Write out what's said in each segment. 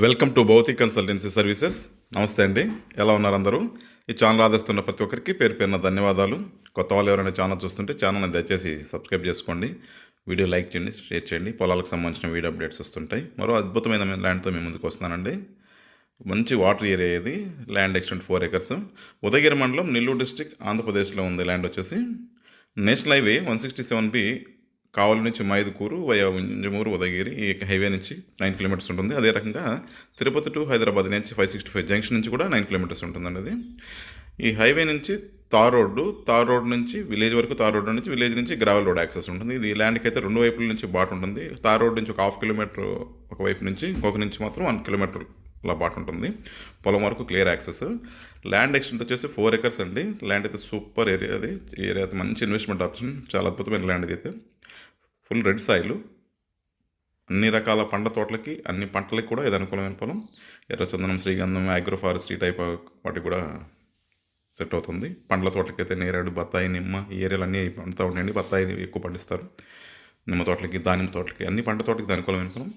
Welcome to Bhautik consultancy services. నమస్తే అండి, ఎలా ఉన్నారు అందరూ? ఈ ఛానల్ ఆదరిస్తున్న ప్రతి ఒక్కరికి పేరు పేరున ధన్యవాదాలు. కొత్త వాళ్ళు ఎవరైనా ఛానల్ చూస్తుంటే ఛానల్ని దయచేసి సబ్స్క్రైబ్ చేసుకోండి, వీడియో లైక్ చేయండి, షేర్ చేయండి. పొలాలకు సంబంధించిన వీడియో అప్డేట్స్ వస్తుంటాయి. మరో అద్భుతమైన ల్యాండ్తో మేము ముందుకు వస్తున్నానండి. మంచి వాటర్ ఏరియా ఇది. Land extent 4 acres. ఉదయగిరి మండలం, నెల్లూరు డిస్ట్రిక్ట్, ఆంధ్రప్రదేశ్లో ఉంది. ల్యాండ్ వచ్చేసి నేషనల్ హైవే 167B కావలి నుంచి మైదుకూరు వయా వింజమూరు ఉదయగిరి ఈ హైవే నుంచి 9 kilometers ఉంటుంది. అదే రకంగా తిరుపతి టు హైదరాబాద్ నుంచి 565 జంక్షన్ నుంచి కూడా 9 kilometers ఉంటుందండి. అది ఈ హైవే నుంచి తార్ రోడ్ నుంచి విలేజ్ వరకు, తార్ రోడ్ నుంచి విలేజ్ నుంచి గ్రావెల్ రోడ్ యాక్సెస్ ఉంటుంది. ఇది ల్యాండ్కి అయితే 2 వైపుల నుంచి బాట ఉంటుంది. తార్ రోడ్ నుంచి ఒక 1/2 kilometer ఒకవైపు నుంచి, ఇంకొక నుంచి మాత్రం 1 kilometer అలా బాట ఉంటుంది. పొలం వరకు క్లియర్ యాక్సెస్. ల్యాండ్ ఎక్స్టెంట్ వచ్చేసి 4 acres అండి. ల్యాండ్ అయితే సూపర్ ఏరియా. అది ఏరియా అయితే మంచి ఇన్వెస్ట్మెంట్ ఆప్షన్, చాలా అద్భుతమైన ల్యాండ్ ఇది అయితే. ఫుల్ రెడ్ సాయిల్, అన్ని రకాల పండ్ల తోటలకి, అన్ని పంటలకి కూడా ఇది అనుకూలమైన పొలం. ఎర్రచందనం, శ్రీగంధం, అగ్రో ఫారెస్ట్రీ టైప్ వాటికి కూడా సెట్ అవుతుంది. పండ్ల తోటలకైతే నేరేడు, బత్తాయి, నిమ్మ ఈ ఏరియాలు అన్నీ పండుతూ ఉన్నాయండి. బత్తాయి ఎక్కువ పండిస్తారు. నిమ్మ తోటలకి, దానిమ్మ తోటలకి, అన్ని పంట తోటలకి ఇది అనుకూలమైన పొలం.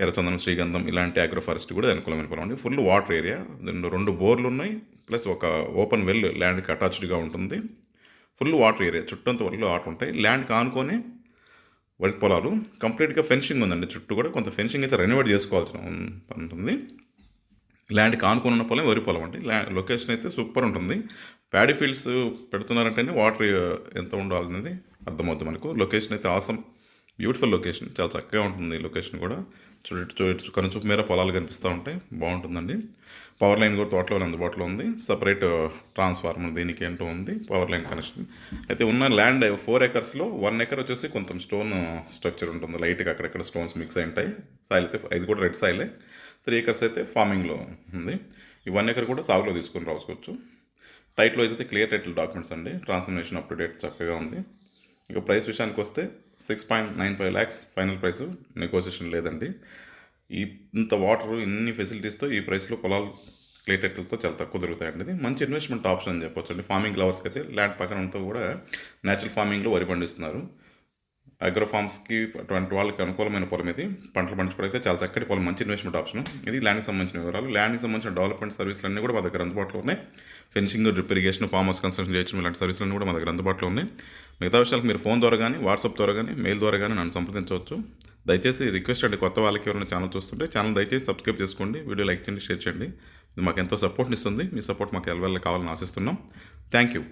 ఎర్రచందనం, శ్రీగంధం ఇలాంటి అగ్రో ఫారెస్ట్రీ కూడా అనుకూలమైన పొలం అండి. ఫుల్ వాటర్ ఏరియా, 2 బోర్లు ఉన్నాయి, ప్లస్ ఒక ఓపెన్ వెల్ ల్యాండ్కి అటాచ్డ్గా ఉంటుంది. ఫుల్ వాటర్ ఏరియా, చుట్టంతా వరకు వాటర్ ఉంటాయి. ల్యాండ్కి ఆనుకొని వరి పొలాలు, కంప్లీట్గా ఫెన్సింగ్ ఉందండి. చుట్టూ కూడా కొంత ఫెన్సింగ్ అయితే రెనోవేట్ చేసుకోవాల్సి ఉంటుంది. ల్యాండ్కి ఆనుకొని ఉన్న పొలం వరి పొలం అండి. లొకేషన్ అయితే సూపర్ ఉంటుంది. ప్యాడీ ఫీల్డ్స్ పెడుతున్నారంటేనే వాటర్ ఎంత ఉండాలనేది అర్థమవుతుంది మనకు. లొకేషన్ అయితే ఆసమ్, బ్యూటిఫుల్ లొకేషన్, చాలా చక్కగా ఉంటుంది లొకేషన్ కూడా. చూడొచ్చు, కనుచూపు మేర పొలాలు కనిపిస్తూ ఉంటాయి, బాగుంటుందండి. పవర్ లైన్ కూడా తోటలో అందుబాటులో ఉంది. సపరేట్ ట్రాన్స్ఫార్మర్ దీనికి ఏంటో ఉంది, పవర్ లైన్ కనెక్షన్. అయితే ఉన్న ల్యాండ్ 4 acresలో 1 acre వచ్చేసి కొంచెం స్టోన్ స్ట్రక్చర్ ఉంటుంది, లైట్గా అక్కడక్కడ స్టోన్స్ మిక్స్ అయి ఉంటాయి. సాయిల్ అయితే ఇది కూడా రెడ్ సాయిలే. 3 acres అయితే ఫార్మింగ్లో ఉంది. ఈ 1 acre కూడా సాగులో తీసుకొని రాసుకోవచ్చు. టైటిల్ అయితే క్లియర్ టైటిల్ డాక్యుమెంట్స్ అండి. ట్రాన్స్ఫర్మేషన్ అప్ టు డేట్ చక్కగా ఉంది. ఇక ప్రైస్ విషయానికి వస్తే 6.95 lakhs ఫైనల్ ప్రైస్, నెగోసియేషన్ లేదండి. ఇంత వాటర్, ఇన్ని ఫెసిలిటీస్తో ఈ ప్రైస్లో పొలాలు క్లియర్ టైటిల్తో చాలా తక్కువ దొరుకుతాయండి. ఇది మంచి ఇన్వెస్ట్మెంట్ ఆప్షన్ అని చెప్పొచ్చు అండి. ఫార్మింగ్ లవర్స్కి అయితే ల్యాండ్ పక్కనంతా కూడా న్యాచురల్ ఫార్మింగ్లో వరి పండిస్తున్నారు. అగ్రో ఫార్మ్స్కి అటువంటి వాళ్ళకి అనుకూలమైన పొలం ఇది. పంటలు పండించుకోవడం అయితే చాలా చక్కటి పొలం, మంచి ఇన్వెస్ట్మెంట్ ఆప్షన్. ఇది ల్యాండ్కి సంబంధించిన వివరాలు. ల్యాండ్కి సంబంధించిన డెవలప్మెంట్ సర్వీసులు అన్నీ కూడా మా దగ్గర అందుబాటులో ఉన్నాయి. Fencing, drip irrigation, farm house construction చేయడం ఇలాంటి సర్వీసులన్నీ కూడా మా దగ్గర అందుబాటులో ఉన్నాయి. మిగతా విషయాలకు మీరు ఫోన్ ద్వారా కానీ, వాట్సాప్ ద్వారా కానీ, మెయిల్ ద్వారా కానీ నన్ను సంప్రదించవచ్చు. దయచేసి రిక్వెస్ట్ అండి, కొత్త వాళ్ళకి ఎవరైనా ఛానల్ చూస్తుంటే ఛానల్ దయచేసి సబ్స్క్రైబ్ చేసుకోండి, వీడియో లైక్ చేయండి, షేర్ చేయండి. ఇది మాకు ఎంతో సపోర్ట్ని ఇస్తుంది. మీ సపోర్ట్ మాకు ఎల్లవెల్ల కావాలని ఆశిస్తున్నాం. Thank you.